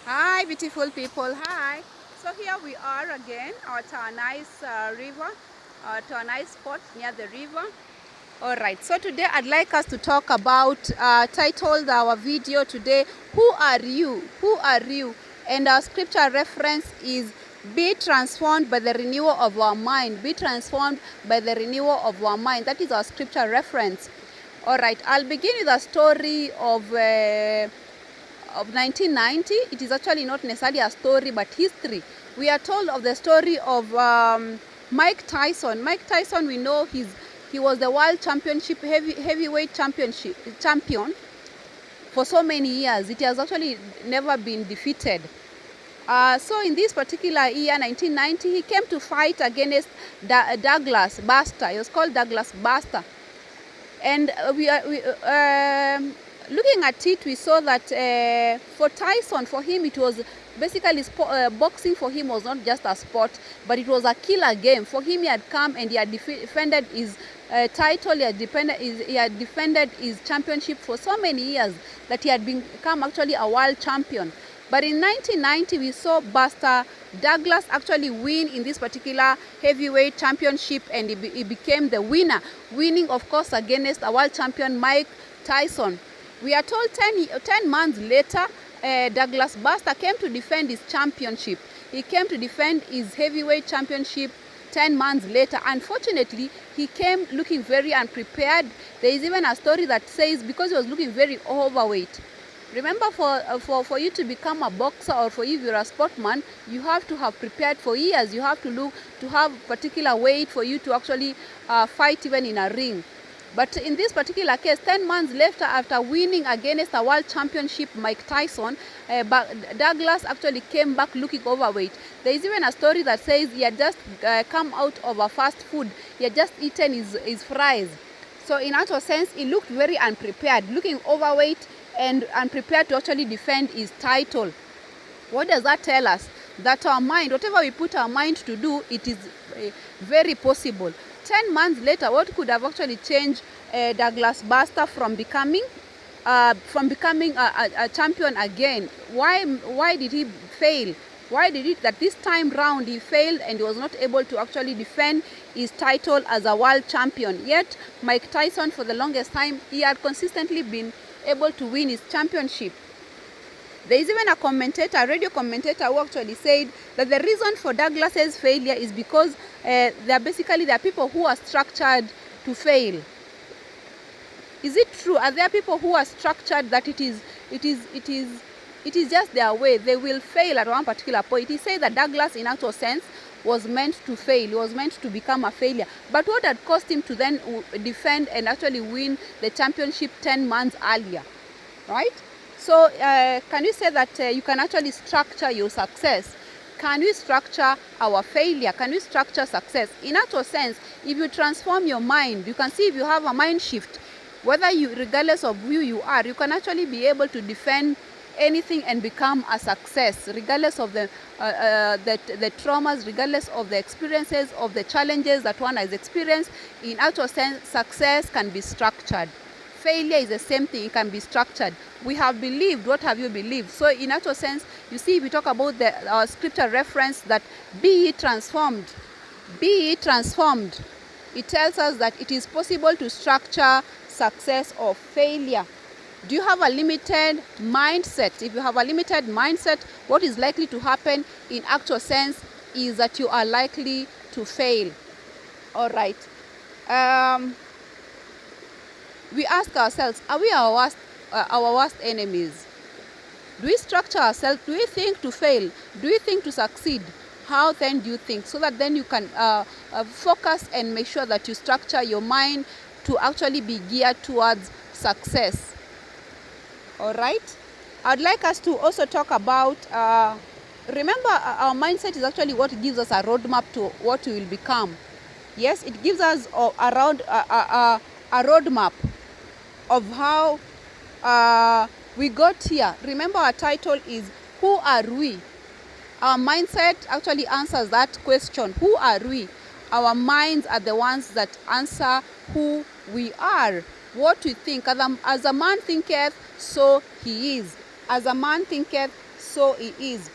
Hi, beautiful people. Hi. So here we are again at a nice river, to a nice spot near the river. All right. So today I'd like us to talk about, titled our video today, Who Are You? Who Are You? And our scripture reference is, be transformed by the renewal of our mind. Be transformed by the renewal of our mind. That is our scripture reference. All right. I'll begin with a story of 1990. It is actually not necessarily a story but history. We are told of the story of Mike Tyson. Mike Tyson, we know he was the world championship heavyweight champion for so many years. It has actually never been defeated. So in this particular year, 1990, he came to fight against Douglas Buster. He was called Douglas Buster. And looking at it, we saw that for Tyson, for him, it was basically boxing. For him was not just a sport, but it was a killer game. For him, he had come and he had defended his title. He had defended his championship for so many years that he had become actually a world champion. But in 1990, we saw Buster Douglas actually win in this particular heavyweight championship, and he became the winner, winning, of course, against a world champion, Mike Tyson. We are told 10 months later, Douglas Buster came to defend his championship. He came to defend his heavyweight championship 10 months later. Unfortunately, he came looking very unprepared. There is even a story that says because he was looking very overweight. Remember, for you to become a boxer, or for you if you're a sportsman, you have to have prepared for years. You have to have particular weight for you to actually fight even in a ring. But in this particular case, 10 months later, after winning against a world championship, Mike Tyson, Douglas actually came back looking overweight. There is even a story that says he had just come out of a fast food. He had just eaten his fries. So in actual sense, he looked very unprepared, looking overweight and unprepared to actually defend his title. What does that tell us? That our mind, whatever we put our mind to do, it is very possible. 10 months later, what could have actually changed Douglas Buster from becoming a champion again? Why did he fail? Why did it that this time round he failed and he was not able to actually defend his title as a world champion? Yet Mike Tyson, for the longest time, he had consistently been able to win his championship. There is even a radio commentator, who actually said that the reason for Douglas's failure is because there are people who are structured to fail. Is it true? Are there people who are structured that it is just their way? They will fail at one particular point. He said that Douglas, in actual sense, was meant to fail. He was meant to become a failure. But what had caused him to then defend and actually win the championship 10 months earlier, right? So can you say that you can actually structure your success? Can we structure our failure? Can we structure success? In actual sense, if you transform your mind, you can see if you have a mind shift, regardless of who you are, you can actually be able to defend anything and become a success, regardless of the traumas, regardless of the experiences, of the challenges that one has experienced. In actual sense, success can be structured. Failure is the same thing, it can be structured. We have believed, what have you believed? So in actual sense, you see, we talk about our scripture reference that be ye transformed. Be ye transformed. It tells us that it is possible to structure success or failure. Do you have a limited mindset? If you have a limited mindset, what is likely to happen in actual sense is that you are likely to fail. All right. We ask ourselves, are we our worst enemies? Do we structure ourselves? Do we think to fail? Do we think to succeed? How then do you think? So that then you can focus and make sure that you structure your mind to actually be geared towards success. All right. I'd like us to also talk about, remember, our mindset is actually what gives us a roadmap to what we will become. Yes, it gives us around a roadmap of how we got here. Remember, our title is Who Are We? Our mindset actually answers that question. Who are we? Our minds are the ones that answer who we are, what we think. As a man thinketh, so he is. As a man thinketh, so it is.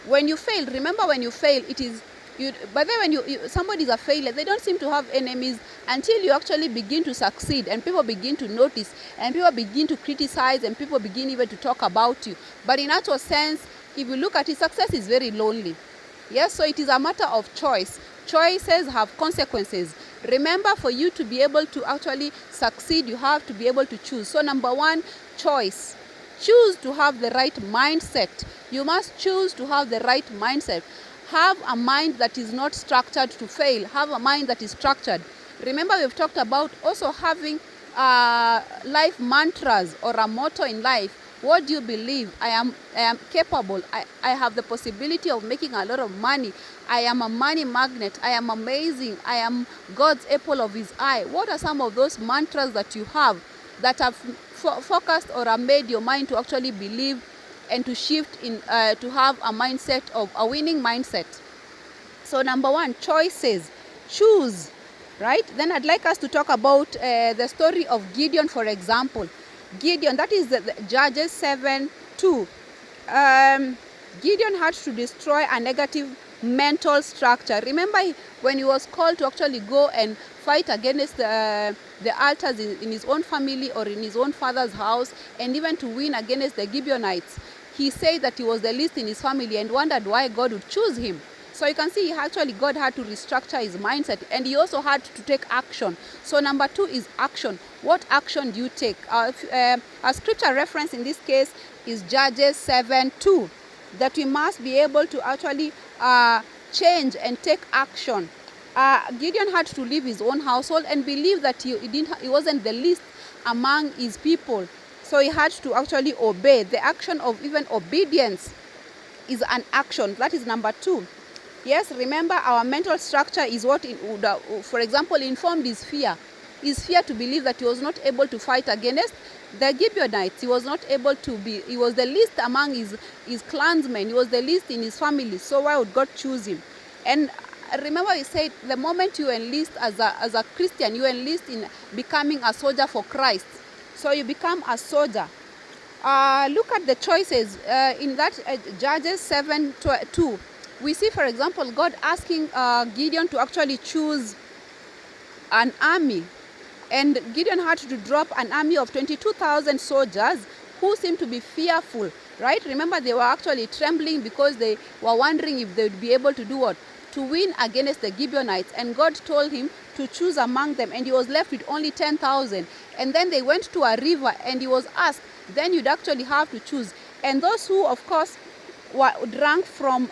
When you fail, remember, when you fail, it is you. But then when somebody is a failure, they don't seem to have enemies until you actually begin to succeed, and people begin to notice, and people begin to criticize, and people begin even to talk about you. But in actual sense, if you look at it, success is very lonely. Yes, so it is a matter of choice. Choices have consequences. Remember, for you to be able to actually succeed, you have to be able to choose. So number one, choice. Choose to have the right mindset. You must choose to have the right mindset. Have a mind that is not structured to fail. Have a mind that is structured. Remember, we've talked about also having life mantras or a motto in life. What do you believe? I am capable. I have the possibility of making a lot of money. I am a money magnet. I am amazing. I am God's apple of his eye. What are some of those mantras that you have that have focused or have made your mind to actually believe and to shift in to have a mindset of a winning mindset? So number one, choices. Choose, right? Then I'd like us to talk about the story of Gideon, for example. Gideon, that is the Judges 7:2. Gideon had to destroy a negative mental structure. Remember, when he was called to actually go and fight against the altars in his own family or in his own father's house, and even to win against the Gibeonites, he said that he was the least in his family and wondered why God would choose him. So you can see actually God had to restructure his mindset, and he also had to take action. So number two is action. What action do you take? A scripture reference in this case is Judges 7:2, that we must be able to actually change and take action. Gideon had to leave his own household and believe that he wasn't the least among his people. So he had to actually obey. The action of even obedience is an action. That is number two. Yes, remember, our mental structure is what, for example, informed his fear. His fear to believe that he was not able to fight against the Gibeonites. He was not able to be, he was the least among his clansmen. He was the least in his family. So why would God choose him? And remember, he said, the moment you enlist as a Christian, you enlist in becoming a soldier for Christ. So you become a soldier. Look at the choices in that Judges 7:2. We see, for example, God asking Gideon to actually choose an army. And Gideon had to drop an army of 22,000 soldiers who seemed to be fearful, right? Remember, they were actually trembling because they were wondering if they would be able to do what? To win against the Gibeonites. And God told him to choose among them, and he was left with only 10,000. And then they went to a river, and he was asked, then you'd actually have to choose. And those who, of course, drank from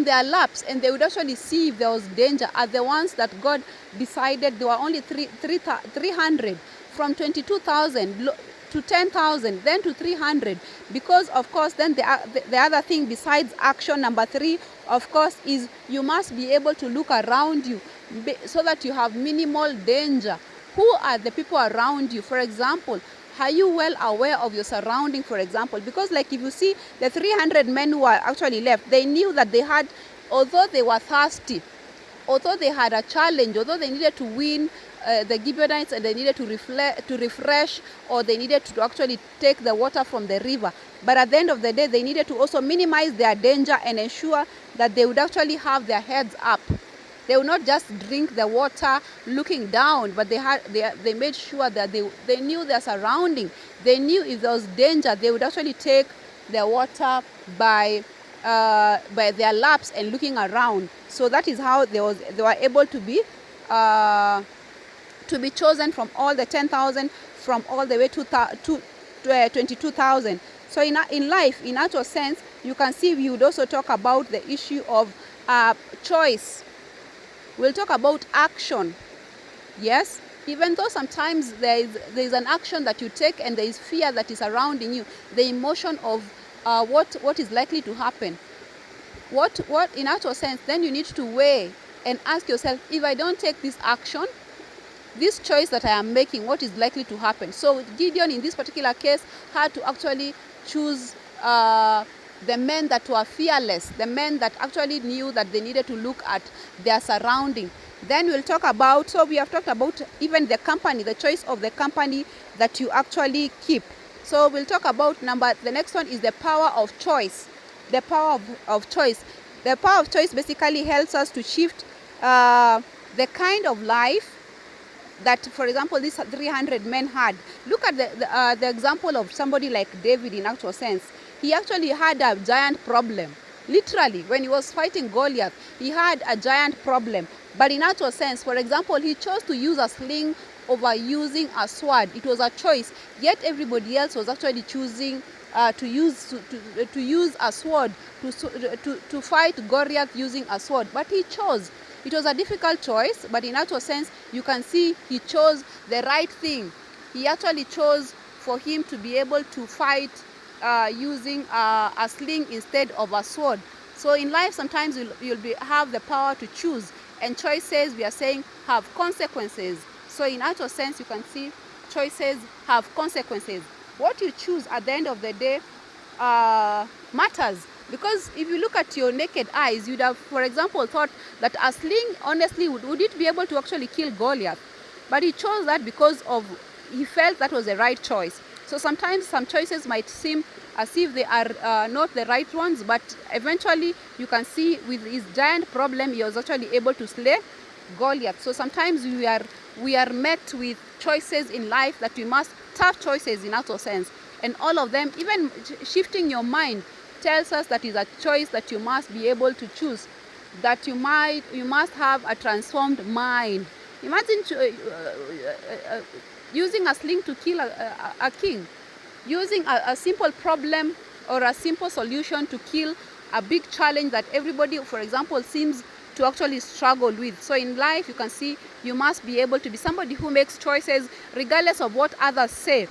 their laps, and they would actually see if there was danger, are the ones that God decided. There were only 300 from 22,000 to 10,000, then to 300, because of course then the other thing besides action, number three, of course, is you must be able to look around you so that you have minimal danger. Who are the people around you? For example, are you well aware of your surrounding, for example? Because like if you see the 300 men who are actually left, they knew that they had, although they were thirsty, although they had a challenge, although they needed to win the Gibeonites, and they needed to refresh, or they needed to actually take the water from the river. But at the end of the day, they needed to also minimize their danger and ensure that they would actually have their heads up. They would not just drink the water looking down, but they made sure that they knew their surrounding. They knew if there was danger, they would actually take the water by their laps and looking around. So that is how they were able to be chosen from all the 10,000, from all the way to 22,000. So in life, in actual sense, you can see we would also talk about the issue of choice. We'll talk about action. Yes, even though sometimes there is an action that you take and there is fear that is surrounding you, the emotion of what is likely to happen. What in actual sense, then you need to weigh and ask yourself, if I don't take this action, this choice that I am making, what is likely to happen? So Gideon in this particular case had to actually choose the men that were fearless, the men that actually knew that they needed to look at their surrounding. Then we'll talk about, so we have talked about even the company, the choice of the company that you actually keep. So we'll talk about the next one is the power of choice. The power of choice. The power of choice basically helps us to shift the kind of life that, for example, these 300 men had. Look at the example of somebody like David. In actual sense, he actually had a giant problem. Literally, when he was fighting Goliath, he had a giant problem. But in actual sense, for example, he chose to use a sling over using a sword. It was a choice. Yet everybody else was actually choosing to use a sword to fight Goliath using a sword. But he chose. It was a difficult choice, but in actual sense, you can see he chose the right thing. He actually chose for him to be able to fight using a sling instead of a sword. So in life, sometimes you'll have the power to choose, and choices, we are saying, have consequences. So in actual sense, you can see choices have consequences. What you choose at the end of the day matters. Because if you look at your naked eyes, you'd have, for example, thought that a sling, honestly, would it be able to actually kill Goliath? But he chose that because he felt that was the right choice. So sometimes some choices might seem as if they are not the right ones, but eventually you can see with his giant problem, he was actually able to slay Goliath. So sometimes we are met with choices in life that we must, tough choices in actual sense. And all of them, even shifting your mind, tells us that is a choice that you must be able to choose, that you must have a transformed mind. Imagine using a sling to kill a king, using a simple problem or a simple solution to kill a big challenge that everybody, for example, seems to actually struggle with. So in life, you can see you must be able to be somebody who makes choices regardless of what others say.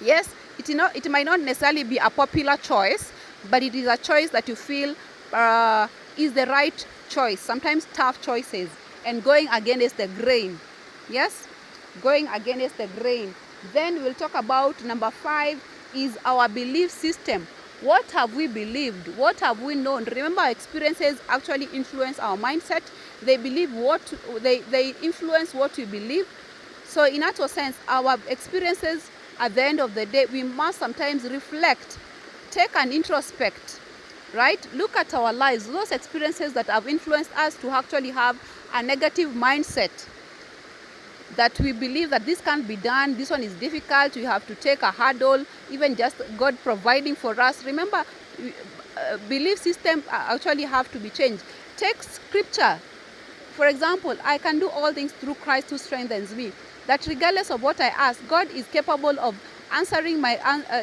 Yes, it might not necessarily be a popular choice, but it is a choice that you feel is the right choice. Sometimes tough choices and going against the grain. Yes, going against the grain. Then we'll talk about number 5 is our belief system. What have we believed? What have we known? Remember, our experiences actually influence our mindset. They influence what we believe. So in actual sense, our experiences, at the end of the day, we must sometimes reflect, take an introspect, right? Look at our lives, those experiences that have influenced us to actually have a negative mindset, that we believe that this can't be done, this one is difficult, you have to take a hurdle, even just God providing for us. Remember, belief system actually have to be changed. Take scripture. For example, I can do all things through Christ who strengthens me. That regardless of what I ask, God is capable of answering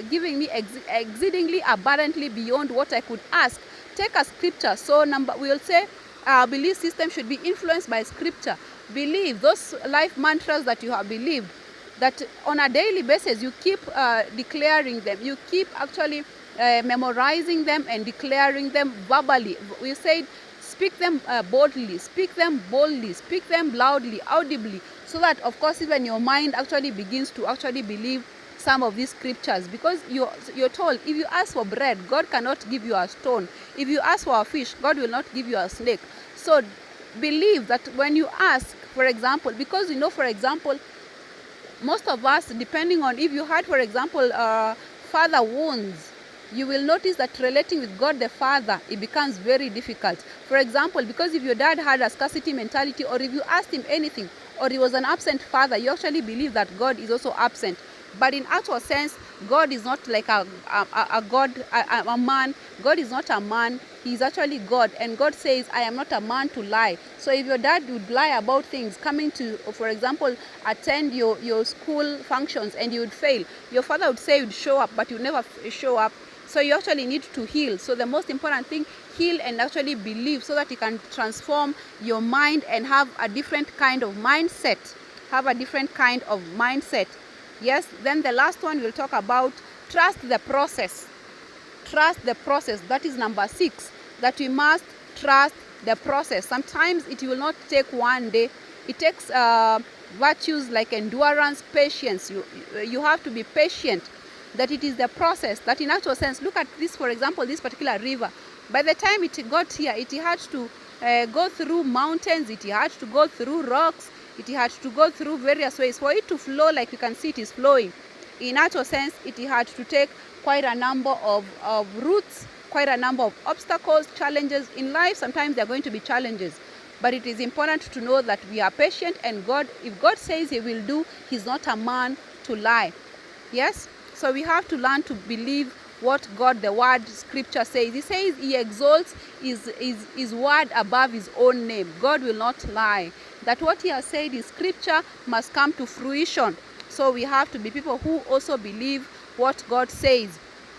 giving me exceedingly abundantly beyond what I could ask. Take a scripture. So we'll say our belief system should be influenced by scripture. Believe those life mantras that you have believed, that on a daily basis you keep declaring them. You keep actually memorizing them and declaring them verbally. We said speak them boldly, speak them boldly, speak them loudly, audibly, so that of course even your mind actually begins to actually believe some of these scriptures. Because you're told, if you ask for bread, God cannot give you a stone. If you ask for a fish, God will not give you a snake. So believe that when you ask, for example, because for example, most of us, depending on if you had, for example, father wounds, you will notice that relating with God the Father, it becomes very difficult. For example, because if your dad had a scarcity mentality, or if you asked him anything, or he was an absent father, you actually believe that God is also absent. But in actual sense, God is not like a man. God is not a man. He is actually God. And God says, I am not a man to lie. So if your dad would lie about things, coming to, for example, attend your school functions and you would fail, your father would say you'd show up, but you never show up. So you actually need to heal. So the most important thing, heal and actually believe, so that you can transform your mind and have a different kind of mindset. Have a different kind of mindset. Yes, then the last one we'll talk about, trust the process. Trust the process. That is number 6, that we must trust the process. Sometimes it will not take one day. It takes virtues like endurance, patience. You have to be patient, that it is the process, that in actual sense, look at this, for example, this particular river. By the time it got here, it had to go through mountains, it had to go through rocks, it had to go through various ways for it to flow like you can see it is flowing. in actual sense, it had to take quite a number of routes, quite a number of obstacles, challenges in life. Sometimes there are going to be challenges. But it is important to know that we are patient, and God, if God says he will do, he's not a man to lie. Yes? So we have to learn to believe what God, the word, scripture says. He says he exalts his word above his own name. God will not lie. That what he has said in scripture must come to fruition. So we have to be people who also believe what God says.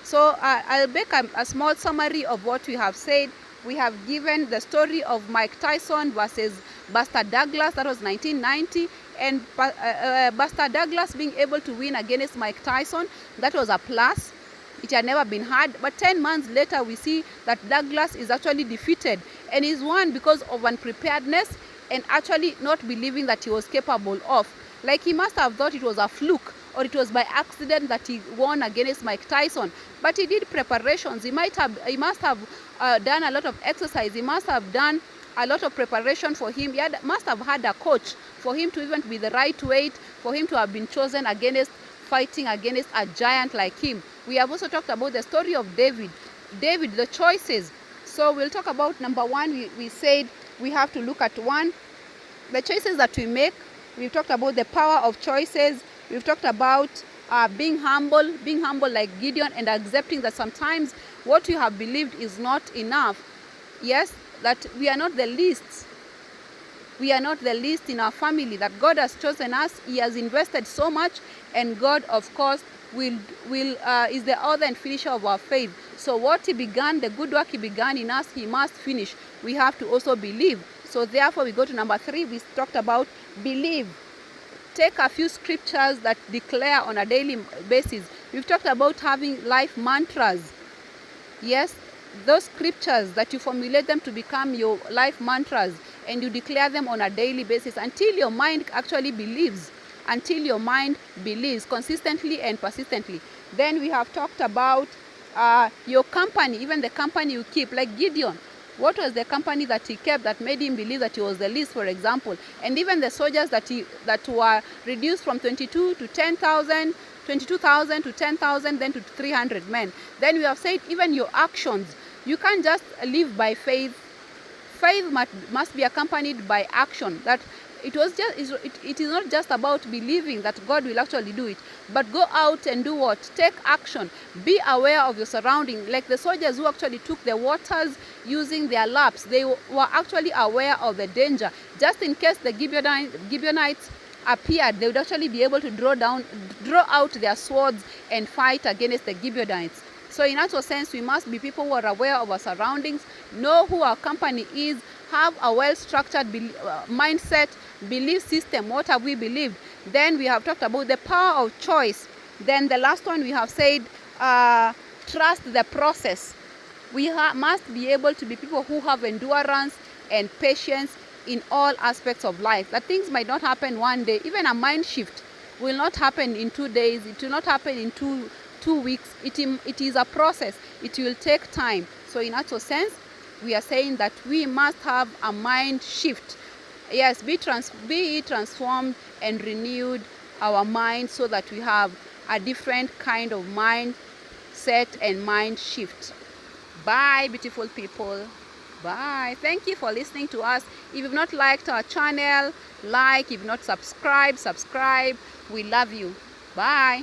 So I'll make a small summary of what we have said. We have given the story of Mike Tyson versus Buster Douglas. That was 1990. And Buster Douglas being able to win against Mike Tyson, that was a plus. It had never been had. But 10 months later, we see that Douglas is actually defeated. And he's won because of unpreparedness and actually not believing that he was capable of. Like, he must have thought it was a fluke, or it was by accident that he won against Mike Tyson. But he did preparations. He must have done a lot of exercise. He must have done a lot of preparation for him. He must have had a coach for him to even be the right weight, for him to have been chosen fighting against a giant like him. We have also talked about the story of David, the choices. So we'll talk about number one. We said we have to look at the choices that we make. We've talked about the power of choices. We've talked about being humble like Gideon, and accepting that sometimes what you have believed is not enough. Yes, that we are not the least. We are not the least in our family, that God has chosen us. He has invested so much, and God, of course, is the author and finisher of our faith. So what he began, the good work he began in us, he must finish. We have to also believe. So therefore, we go to number 3. We talked about believe. Take a few scriptures that declare on a daily basis. We've talked about having life mantras. Yes, those scriptures that you formulate them to become your life mantras, and you declare them on a daily basis until your mind actually believes. Until your mind believes consistently and persistently. Then we have talked about your company, even the company you keep, like Gideon. What was the company that he kept that made him believe that he was the least, for example? And even the soldiers that were reduced from 22 to 10,000, 22,000 to 10,000, then to 300 men. Then we have said even your actions. You can't just live by faith. Faith must be accompanied by action. That it is not just about believing that God will actually do it, but go out and do what? Take action. Be aware of your surrounding. Like the soldiers who actually took the waters using their laps, they were actually aware of the danger. Just in case the Gibeonites appeared, they would actually be able to draw out their swords and fight against the Gibeonites. So in actual sense, we must be people who are aware of our surroundings, know who our company is, have a well-structured mindset, belief system. What have we believed? Then we have talked about the power of choice. Then the last one we have said, trust the process. We must be able to be people who have endurance and patience in all aspects of life. That things might not happen one day. Even a mind shift will not happen in 2 days. It will not happen in two weeks. It is a process. It will take time. So in actual sense, we are saying that we must have a mind shift. Yes, be transformed and renewed our mind, so that we have a different kind of mind set and mind shift. Bye, beautiful people. Bye. Thank you for listening to us. If you've not liked our channel, like. If you've not subscribed, subscribe. We love you. Bye.